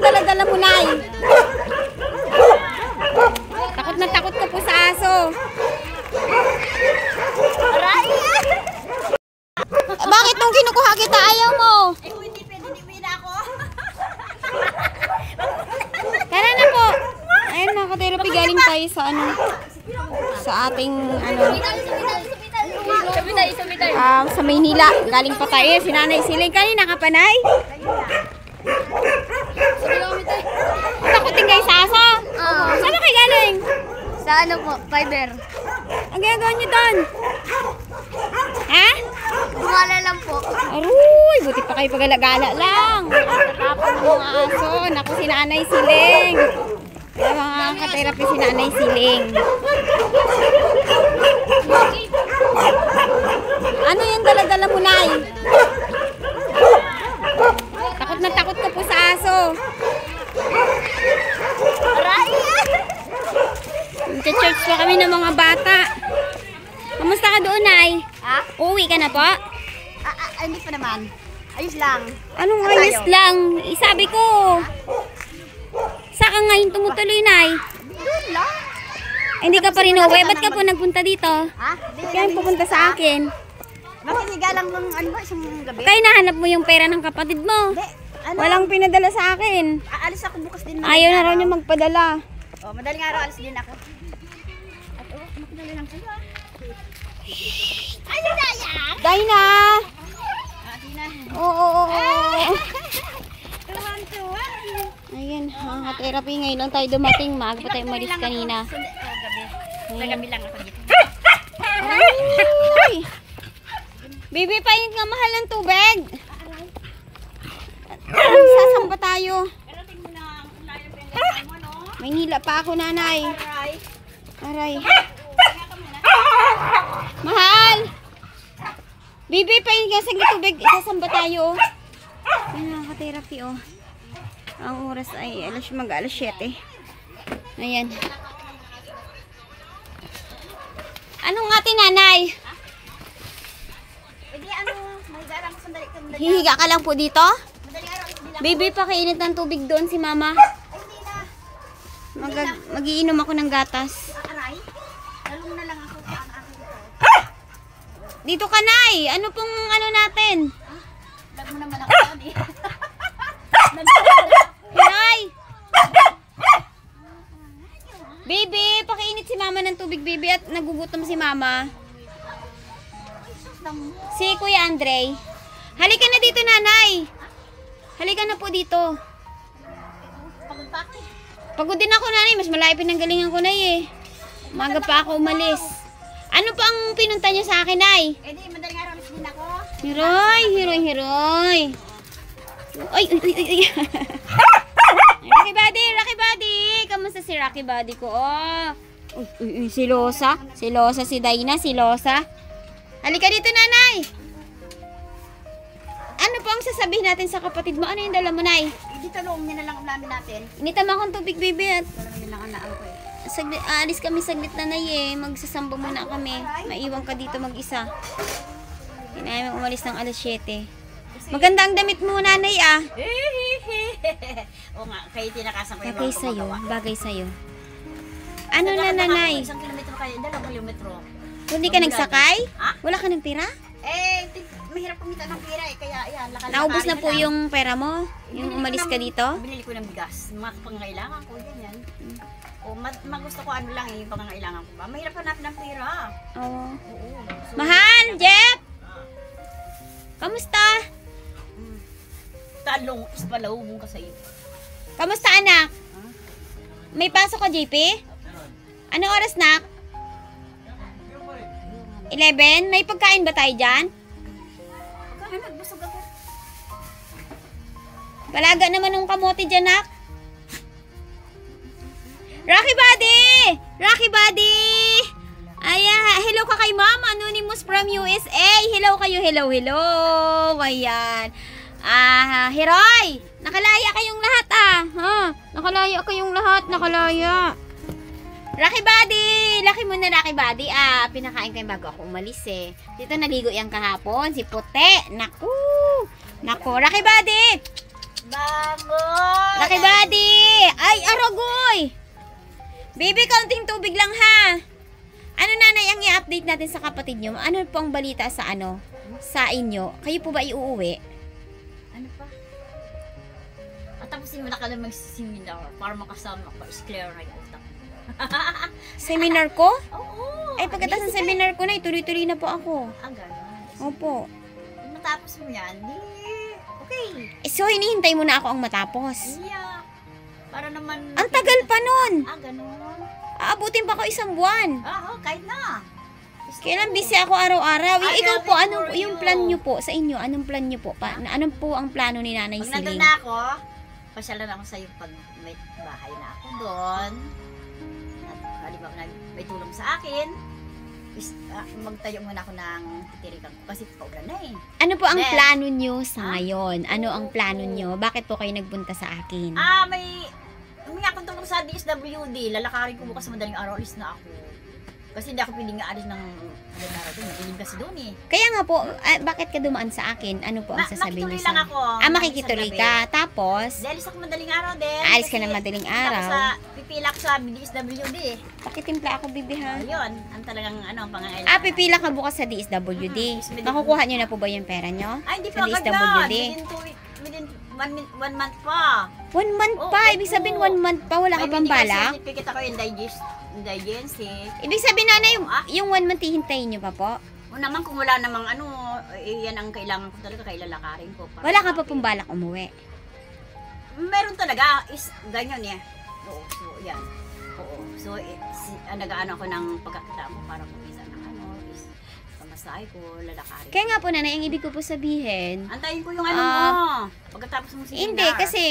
dala-dala mo, Nay? Takot na takot ka po sa aso. Aray! Bakit nung kinukuha kita ayaw mo? Eh, kung hindi pwede, hindi na ako. Tara na po. Ayun, mga ka-therapy, galing tayo sa ano, sa ating ano, sa Maynila. Galing pa tayo. Si Nanay Siling. Kanina ka pa, Nay? Takutin kayo sa aso? Saan ba kayo galing? Sa ano po, fiber. Ang ginagawa niyo doon? Ha? Kumala lang po. Aruy, buti pa kayo pagalagala lang. Nakakapang mga aso. Naku, si Nanay Siling. Kaya mga ka-therapy, si Nanay Siling. Ano yung dala-dala mo, Nay? Takot na takot ka po sa aso. Aray! Nagka-church pa kami ng mga bata. Kamusta ka doon, Nay? Ha? Uuwi ka na po? Hindi pa naman. Ayos lang. Anong ayos lang? Sabi ko. Saan ka ngayon tumutuloy, Nay? Doon lang. Hindi ka pa rin uwi. Ba't ka po nagpunta dito? Ha? Kaya pupunta sa akin. Makiniga lang nung ano ba, isang gabi? Kaya nahanap mo yung pera ng kapatid mo. Hindi. Ano? Walang pinadala sa akin. Aalis ako bukas din. Ayaw na raw niya magpadala. Oh, madaling araw, alis din ako. At makidali lang sila. Ay, Daya! Dahil na. Tina. Oo. Tuwan-tuwan. Ayan, mga ka-therapy. Ngayon lang tayo dumating. Maaga pa tayo umalis kanina. Gabi. Sa gabi lang ako dito. Ay! Baby, painit nga mahal ng tubig. Sasamba tayo. Maynila pa ako, Nanay. Aray. Mahal! Baby, painit nga saglit tubig. Sasamba tayo. Ayan, mga ka-therapy, oh. Ang oras ay mag-alas 7. Ayan. Anong ating Nanay? Hindi ano, mahiga lang sandali ka. Hihiga ka lang po dito? Madaling araw, alis din ako. Baby, pakiinit ng tubig doon si Mama. Ay, hindi na. Magiinom ako ng gatas. Aray. Lalong na lang ako sa akin dito. Dito ka, Nay. Ano pong ano natin? Lag mo naman ako. Nay! Baby, pakiinit si Mama ng tubig, baby. At nagugutom si Mama. Si Kuya Andre. Halika na dito, Nanay. Halika na po dito. Pagod pa ako. Pagod din ako, Nanay. Mas malayo pinanggalingan ko, Nay, eh. Maga pa ako umalis. Ano pa ang pinunta niya sa akin, Nay? Eh di, madaling araw alis din ako. Hiroy. Ay. Rocky Buddy. Kamusta si Rocky Buddy ko? Oh. Uy, silosa. Silosa si Dayna, silosa. Halika dito, Nanay. Ano po ang sasabihin natin sa kapatid mo? Ano yung dala mo, Nay? Dito noong niya na lang ulamin natin. Initam akong tubig, baby. At Wala yun lang ang naan ko eh. alis kami saglit na, Nay, eh. Magsasamba muna kami. Maiwan ka dito mag-isa. Hindi namin umalis ng alas 7. Maganda ang damit mo, Nanay, ah. Oo nga, kayo tinakasan ko yung Bagay mga sa'yo, gumagawa. bagay sa'yo. Ano na, Nanay? 1 kilometro kayo, 2 kilometro. Hindi ka nagsakay? Ha? Wala ka ng pera? Eh, mahirap kumita ng pera eh, kaya yan, lakalakari Naubos na po lang. yung pera mo? Yung umalis ka dito? Binili ko ng bigas, mga pangangailangan ko, yan. O, magusto ko ano lang eh, yung pangangailangan ko ba. Mahirap hanapin ng pera. Oo. Oo. So, Mahal, Jeff! Kamusta? talong, ispalahubong ka sa'yo. Kamusta, anak? May pasok ka, JP? Anong oras, nak? 11? May pagkain ba tayo dyan? Pagka nagbusog ako. Palaga naman ng kamote dyan, nak. Rocky Buddy! Ayan, hello ka kay Ma'am Anonymous from USA. Hello kayo, hello. Ayan. Heroy! Nakalaya kayong lahat, ha? Nakalaya kayong lahat, nakalaya. Rocky muna, Rocky Buddy. Pinakain kayo bago ako umalis, eh. Dito naligo yan kahapon, si Puti. Naku, Rocky Buddy! Bangon! Lucky Buddy! Ay, Aragoy! Baby, kaunting tubig lang ha. Ano nanay ang i-update natin sa kapatid nyo? Ano po ang balita sa sa inyo? Kayo po ba iuuwi? Ano pa? At tapusin mo na ka lang mag-seminar para makasama ko. Is clear na yung utak. Seminar ko? Oo. Ay, pagkatapos ng seminar ko na, ituloy-tuloy na po ako. Gano'n. Opo. Kung matapos mo yan, di... Okay. So, hinihintay mo na ako ang matapos. Yeah. Para naman... Ang tagal pa nun! Gano'n. Aabutin pa ako 1 buwan. Kahit na. Kailan busy ako araw-araw. I Ikaw love po, it anong for yung you. plan nyo po sa inyo? Anong plan nyo po? Anong po ang plano ni Nanay Pag nandun Siling? na ako, pasyalan ako sa'yo pag may bahay na ako doon. At halimbawa na may tulong sa akin, magtayo muna ako ng titirikan ko kasi paulan na eh. Ano po ang Then, plano nyo sa ngayon? Ano ang plano nyo? Bakit po kayo nagpunta sa akin? May akong tulong sa DSWD. Lalakarin ko bukas sa madaling araw, alis na ako. Kasi hindi ako pwedeng aalis ng madaling araw doon. Madilim kasi doon eh. Kaya nga po, bakit ka dumaan sa akin? Ano po ang sasabihin Makituloy niyo lang sa ako. makikituloy ka. Tapos, Alis ako madaling araw din. Alis ka kasi ng madaling punta araw. ako pipila ko sa DSWD eh. pakitimpla ako, bibi ha? Ayun, ang talagang pangangailangan. Pipila ka bukas sa DSWD. Nakukuha nyo na po ba yung pera nyo? Ay, hindi Sa pa agad DSWD? Within 1 month pa. 1 month Oo, pa. Ibig sabihin 1 month pa. Wala ka pang balak? May certificate ako yung indigency. Ibig sabihin na yung 1 month hihintayin nyo pa po? O naman kung wala namang yan ang kailangan ko talaga, kailalakarin ko. para Wala ka sa pa akin. pong balak umuwi? Meron talaga, is ganyan eh. Oo, so yan. Oo. So, nag-ano ako ng pagkakita mo para kung isa ng is pamasahe ko, lalakarin. Kaya nga po nanay, ang ibig ko po sabihin, Antayin ko yung mo. Pagkatapos mo seminar. hindi kasi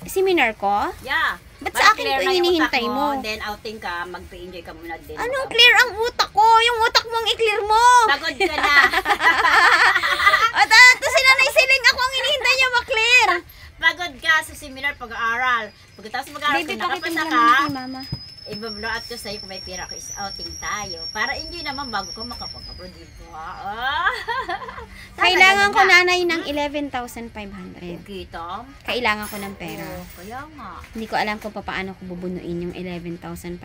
seminar ko? Yeah. Ba't Para sa akin clear po na yung hinihintay utak mo? Then outing ka, magpa-enjoy ka muna din. Anong clear ang utak ko? Yung utak mo ang i-clear mo! Pagod ka na. At si Nanay Siling, ako ang hinihintay niya ma-clear! Pagod ka sa seminar, pag-aaral. Pagkatapos mag-aaral, Baby, kung nakapasa pakitin ka, naman kay mama. i-blow out ko sa'yo kung may pira ko is outing tayo. Para enjoy naman bago ka makapag-abroad, di ba? Kailangan ko nanay ng 11,500. Kita? Kailangan ko ng pera. Kaya nga. Hindi ko alam kung paano ko bubunuin yung 11,500.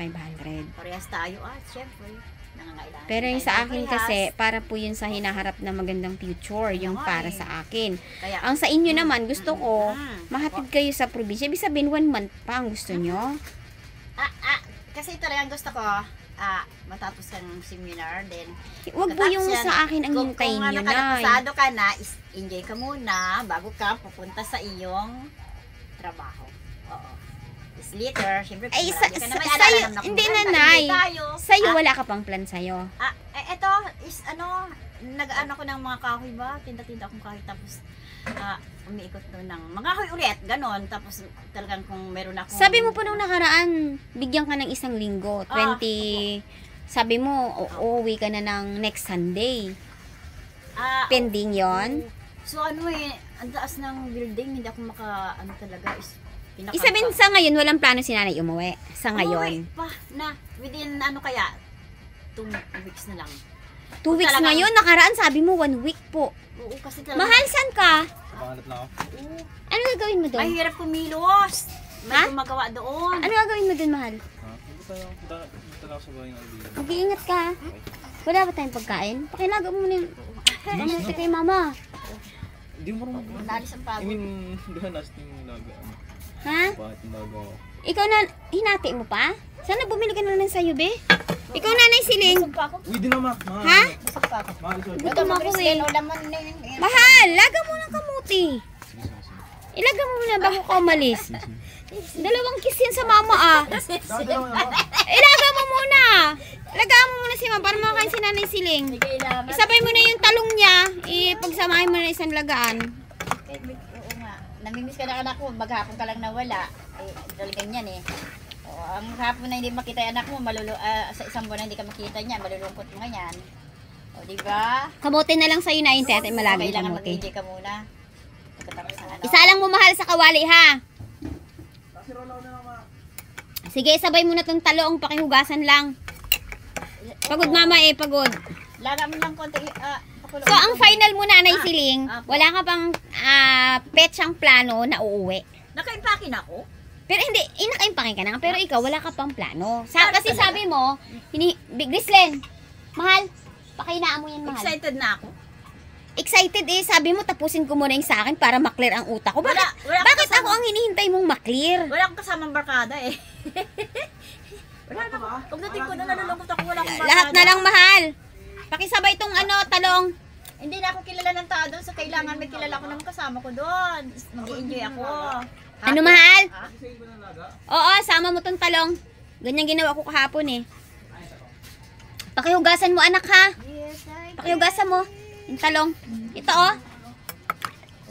Parehas tayo syempre. Nangangailangan. Pero yung tayo sa ng akin parehas. kasi, para po yun sa hinaharap na magandang future, yung nga para eh. sa akin. Kaya, Ang sa inyo naman, gusto ko, Mm. mahatid kayo sa probinsya. Ibig sabihin, 1 month pa ang gusto nyo. kasi ito lang gusto ko, matapos kang seminar, then Huwag po yung Katapos yan, sa akin ang hintayin nyo, Kung Nay. pasado ka na, enjoy ka muna bago ka pupunta sa iyong trabaho. Oo. Is later, syempre, Ay, marami ka naman, sa'yo, alala naman ako, hindi maganda, nanay. enjoy tayo. Sa'yo, wala ka pang plan sa'yo. Ito is nag-ano ko ng mga kahoy ba? Tinda-tinda akong kahoy, tapos umiikot doon ng mga kahoy ulit, ganon. Tapos talagang kung meron akong... Sabi mo po nung nakaraan, bigyan ka ng 1 linggo, 20... Sabi mo, uuwi ka na ng next Sunday. Pending yon. So ang taas ng building, hindi ako talaga is Isabihin sa ngayon, walang plano si nanay umuwi. Sa ngayon. Pa, within kaya, 2 weeks na lang. 2 weeks talagang- ngayon, nakaraan sabi mo 1 week po. Oo, kasi talaga. Mahal, saan ka? Pangalat lang ako. Oo. Ano gagawin mo doon? Mahirap kumilos. May Ha? gumagawa doon. Ano gagawin mo doon, mahal? Punta lang ako sa bahay ng kaibigan. Mag-iingat ka. Wala ba tayong pagkain? Pakilaga mo muna yung... Pakilaga kay mama. Hindi mo marunong. Nalis ang I pagod. mean, doon last yung laga. Ha? Bakit yung laga ako? Ikaw na, hinati mo pa? Sana bumili ka na lang sa'yo, be. Ikaw, Nanay Siling. Busog pa ako. Uy, di naman. Mahal. Ha? Busog pa ako. Mahal, sorry. Gutom ako eh. Laman na yun. Mahal, laga mo ng kamuti. Sige, sige, sige. Ilaga mo muna bago ka umalis. 2 kiss yan sa mama ah. Dalawa na ba? Ilaga mo muna. Ilaga mo muna si mama para makakain si Nanay Siling. Isabay mo na yung talong niya. Ipagsamahin mo na isang lagaan. Oo nga. Namimiss ka na anak mo. Maghapon ka lang nawala. Talagang yan eh. Ang hapon na hindi makita yung anak mo, sa isang buwan na hindi ka makita niya, malulungkot mo nga yan. O, diba? Kamote na lang sa'yo na yung tete malagang Kailangan kamote. mag-enjoy ka muna. Pagkatapos ng Isa lang mo mahal sa kawali ha. Sige, sabay mo na tong talong, pakihugasan lang. Pagod mama pagod. Laga mo lang konti, Nakulong. So, ang final mo, Nanay Siling, Apo. wala ka bang petsang plano na uuwi? Naka-impake na ako. Pero hindi, inakaimpake ka na. Pero ikaw, wala ka pang plano. Plano Kasi talaga? sabi mo, Big Grislen, mahal, pakainaan mo yan, mahal. Excited na ako. Excited eh, sabi mo, tapusin ko muna yung sa akin para maklear ang utak ko. Bakit, Wala akong bakit ako kasama. ang hinihintay mong maklear? Wala akong kasamang barkada eh. Wala na. Pagdating ko na nalulungkot ako, wala akong barkada. Lahat na lang, mahal. Pakisabay tong talong. Hindi na ako kilala ng tao doon, so kailangan may kilala ko naman kasama ko doon. Mag-i-enjoy ako. Ano, mahal? Ha? Oo, sama mo tong talong. Ganyan ginawa ko kahapon eh. Pakihugasan mo, anak, ha? Yes, I Pakihugasan mo. Yung talong. Ito, oh.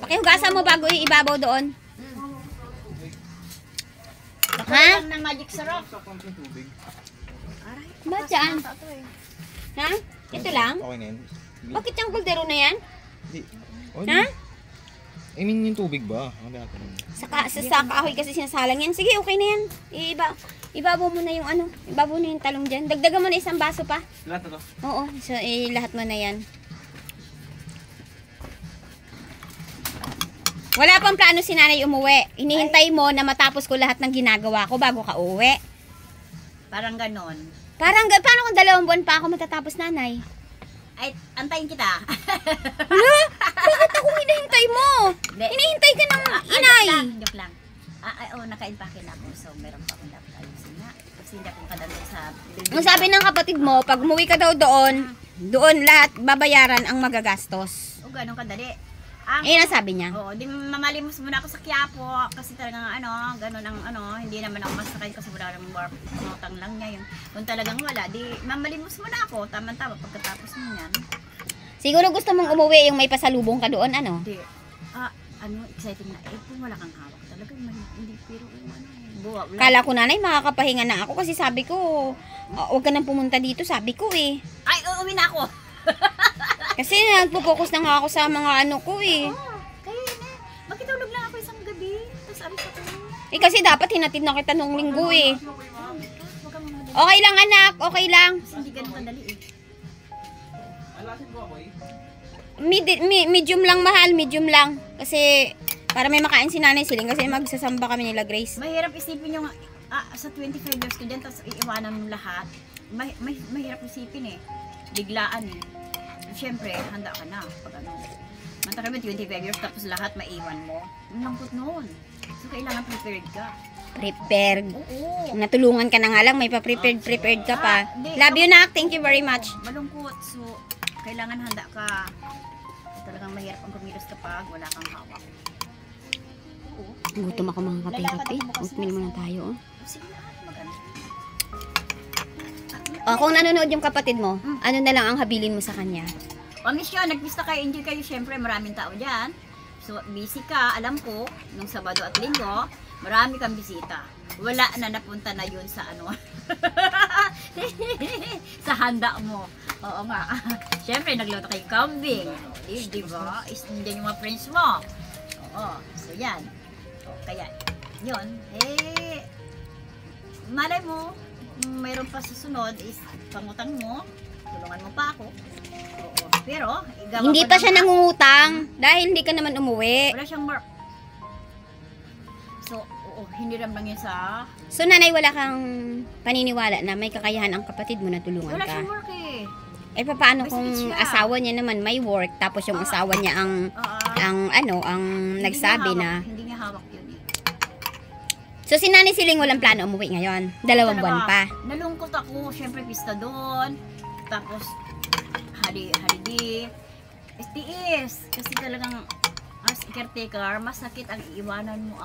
Pakihugasan mo bago ibabaw doon. Ako Ha? lang ng magic syrup. Ba't dyan? Ito eh. Ha? Ito lang? Okay na yan. Bakit yung kuldero na yan? Hindi. Okay Ha? na. I mean, yung tubig ba? Ang natin. Sa kahoy kasi sinasalang yan. Sige, okay na yan. Ibabaw mo na yung ibabaw na yung talong dyan. Dagdagan mo na isang baso pa. Lahat na to. Oo, so lahat mo na yan. Wala pang plano si nanay umuwi. Hinihintay mo na matapos ko lahat ng ginagawa ko bago ka uwi. Parang ganon. Paano kung 2 buwan pa ako matatapos, nanay? Ay, antayin kita. Hala? Bakit ako hinihintay mo? Hindi. Hinihintay ka ng inay. Joke lang. Naka-impake na ako. So, meron pa akong dapat ayusin na. Kasi hindi akong kadalo sa building. Ang sabi ng kapatid mo, pag umuwi ka daw doon lahat babayaran ang magagastos. O, ganun kadali. Ayun ang sabi niya. Oo, di mamalimos muna ako sa Quiapo kasi talagang ganun ang hindi naman ako masakay kasi wala ng work, pangutang lang niya yun. Kung talagang wala, di mamalimos muna ako, tama-tama pagkatapos mo yan. Siguro gusto mong umuwi yung may pasalubong ka doon, ano? Di, exciting na, kung wala kang hawak talaga, hindi pero buwa, wala. Kala ko, nanay, makakapahinga na ako kasi sabi ko, huwag ka nang pumunta dito, sabi ko eh. Ay, uuwi na ako! Kasi nagpo-focus na nga ako sa mga ko eh. Kaya na, makitulog lang ako isang gabi, tapos alis ako. Eh kasi dapat hinatid na kita nung linggo eh. Huwag kang mga Okay lang, anak, okay lang. kasi hindi ganun kadali eh. Medium lang, mahal, medium lang. Kasi para may makain si nanay siling kasi magsasamba kami nila Grace. Mahirap isipin yung sa 25 years ko dyan, tapos iiwanan mo lahat. Mahirap isipin eh. Biglaan eh. Siyempre, handa ka na. Pag manta kami 25 years, tapos lahat maiwan mo. Ang langkot noon. So, kailangan prepared ka. Prepared. Oo. Natulungan ka na nga lang, may prepared ka pa. Hindi. Love you, nak. Thank you very much. Malungkot. So, kailangan handa ka. Talagang mahirap ang kumilos kapag wala kang hawak. Oo. Gutom ako mga kapirap eh. Oatmeal muna tayo. Sige na, mag-ano. Kung nanonood yung kapatid mo, ano na lang ang habilin mo sa kanya? O, miss yun, nagpista kayo, enjoy kayo, syempre, maraming tao dyan. So, busy ka, alam ko, nung Sabado at Linggo, marami kang bisita. Wala na napunta na yun sa sa handa mo. Oo nga. Syempre, nagluto kayo kambing. Di ba? Diyan yung mga friends mo. Oo. So, yan. Kaya, yun. Malay mo, mayroon pa susunod is pangutang mo. Tulungan mo pa ako. Oo. Pero, igawa Hindi ko pa siya naman. nangungutang dahil hindi ka naman umuwi. Wala siyang work. So, hiniram lang yun sa... So nanay, wala kang paniniwala na may kakayahan ang kapatid mo na tulungan Wala ka? siyang work eh. Eh paano May kung sakit siya. asawa niya naman may work tapos yung asawa niya ang nagsabi na. Hindi niya hawak yun eh. So si Nanay Siling walang plano umuwi ngayon. 2 buwan pa. Nalungkot ako. Siyempre, pista doon. Tapos, holiday. STS. Kasi talagang, as caretaker, mas sakit ang iiwanan mo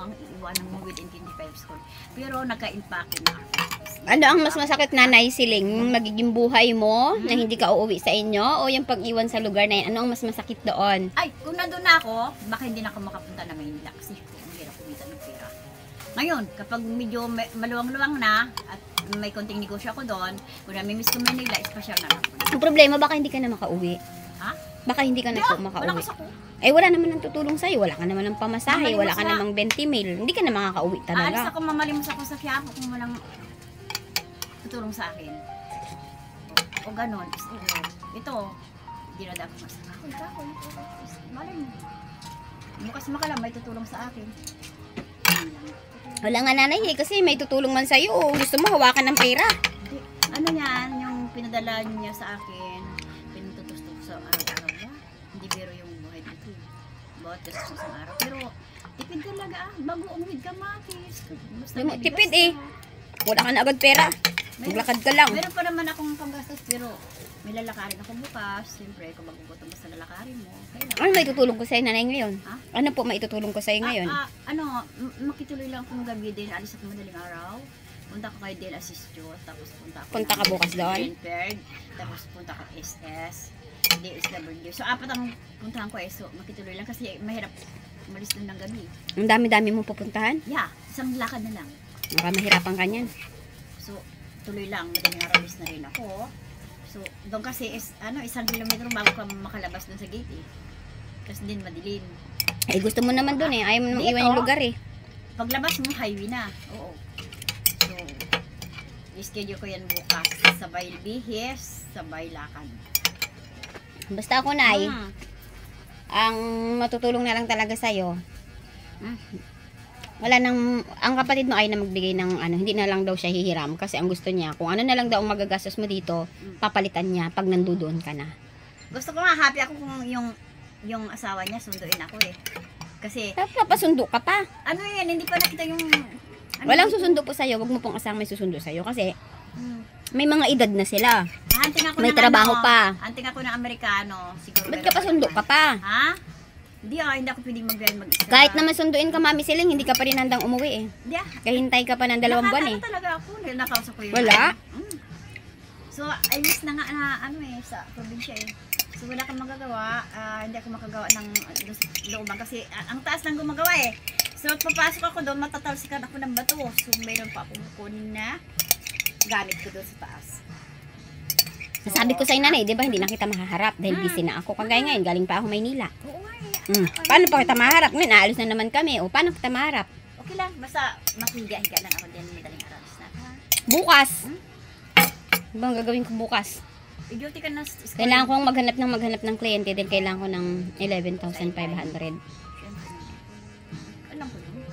within 25 school. Pero, nagka-impake na ako. Ano ang mas masakit, Nanay Siling? Yung magiging buhay mo na hindi ka uuwi sa inyo o yung pag-iwan sa lugar na yan? Ano ang mas masakit doon? Ay, kung nandun na ako, baka hindi na ako makapunta na Maynila. Kasi, ang hirap kumita ng pera. Ngayon, kapag medyo maluwang-luwang na at may konting negosyo ako doon, kung namimiss ko Manila, special na lang. Ang problema, baka hindi ka na makauwi. Ha? Baka hindi ka na po Wala makauwi. kasi ako. Eh, wala naman ang tutulong sa'yo. Wala ka naman ng pamasahe. Mamalimos Wala ka na. namang 20 mil. Hindi ka na makakauwi Aalis talaga. ako, mamalimos ako sa Quiapo kung walang tutulong sa akin. O ganon. Ito, dinadaan ko sa kahoy. Malay mo. Bukas makalam, may tutulong sa akin. Wala nga nanay eh, kasi may tutulong man sa'yo. Gusto mo hawakan ng pera. Hindi, ano yan, yung pinadala niya sa akin, pinututustok sa araw-araw niya. Hindi biro yung buhay dito. Bawat kasi sa isang araw. Pero, tipid talaga bago umid ka matis. Basta Di mo, may tipid bigas eh. Wala ka na agad pera. Maglakad ka lang. Meron pa naman akong panggastos, pero may lalakarin ako bukas. Siyempre, kung magugutom ka sa lalakarin mo, kailangan. Ano maitutulong ko sa'yo nanay ngayon? Ha? Ano po maitutulong ko sa'yo ngayon? Makituloy lang akong gabi din. Alis ako madaling araw. Punta ko kay Del Asistio. Tapos punta ako. Punta ka bukas doon? Greenberg. Tapos punta ko SS. DSW. So, apat ang puntahan ko eh. So, makituloy lang kasi mahirap umalis doon ng gabi. Ang dami-dami mo pupuntahan? Yeah, isang lakad na lang. Baka mahirapan ka niyan. So, tuloy lang. Madaling araw alis na rin ako. So, doon kasi is, 1 kilometro bago ka makalabas doon sa gate eh. Kasi din madilim. Eh gusto mo naman dun eh. Ayaw mo naman Dito? iwan yung lugar eh. Paglabas mo, highway na. Oo. So, i-schedule ko yan bukas. Sabay bihis, sabay lakad. Basta ako nay, Hmm. ang matutulong na lang talaga sa'yo. Hmm. Wala nang, ang kapatid mo ay na magbigay ng hindi na lang daw siya hihiram kasi ang gusto niya, kung ano na lang daw ang magagastos mo dito, papalitan niya pag nandoon ka na. Gusto ko nga, happy ako kung yung asawa niya sunduin ako eh. Kasi, Papasundo ka pa. ano yan, hindi pa nakita yung... Walang susundo po sa'yo, wag mo pong asang may susundo sa'yo kasi Hmm. may mga edad na sila. Hanting ako May ng trabaho pa. Hanting ako ng Amerikano. Siguro Ba't meron ka pa sundo naman. ka pa? Ha? Hindi ako pwedeng mag-biyahe mag-isa. Kahit naman sunduin ka mami siling, hindi ka pa rin handang umuwi eh. Hindi ah. Kahintay ka pa ng 2 buwan eh. Nakakano talaga ako. Nakausap ko yun. Wala? So, I miss na nga na sa probinsya eh. So, wala kang magagawa. Hindi ako makagawa ng looban kasi ang taas lang gumagawa eh. So, papasok ako doon, matatalsikan ako ng bato. So, mayroon pa akong kunin na gamit ko doon sa taas. Sabi ko sa'yo nanay, di ba hindi na kita mahaharap dahil busy na ako. Kagaya ngayon, galing pa ako Maynila. Oo nga eh. Paano pa kita maharap? Ngayon, aalis na naman kami. O, paano kita maharap? Okay lang. Basta makihiga-higa lang ako din. Madaling araw na. Ha? Bukas. Ano bang gagawin ko bukas? I-duty ka na sa school. Kailangan kong maghanap ng kliyente din. Kailangan ko ng 11,500. Siyempre. Alam ko yun.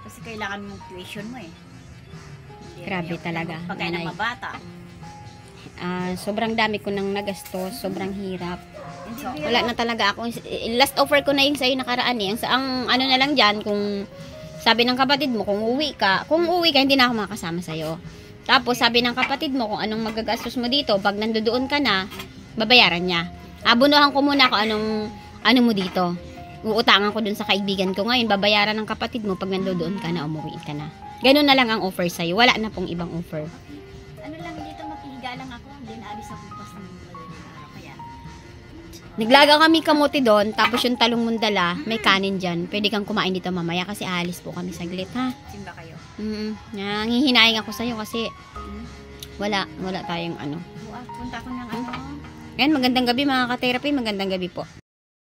Kasi kailangan mong tuition mo eh. Hindi Grabe rin talaga, pagkaya ng nanay. mabata. Sobrang dami ko nang nagastos. Sobrang hirap. Hindi Wala na talaga ako. Last offer ko na yung sa'yo nakaraan eh. Ang ano na lang dyan, kung sabi ng kapatid mo, kung uwi ka, hindi na ako makasama sa'yo. Tapos sabi ng kapatid mo, kung anong magagastos mo dito, pag nandoon ka na, babayaran niya. Abunuhan ko muna kung ano mo dito. Uutangan ko dun sa kaibigan ko ngayon, babayaran ng kapatid mo pag nandoon ka na, umuwi ka na. Ganun na lang ang offer sa'yo. Wala na pong ibang offer. Ano lang dito, makihiga lang ako. Hindi naalis ako bukas ng madaling araw. Kaya, Naglaga kami kamote doon, tapos yung talong mundala, may kanin dyan. Pwede kang kumain dito mamaya kasi aalis po kami saglit, ha? simba kayo. Nanghihinaing ako sa'yo kasi wala tayong ano. Punta ko ng ano. Yan, magandang gabi mga ka-therapy, magandang gabi po.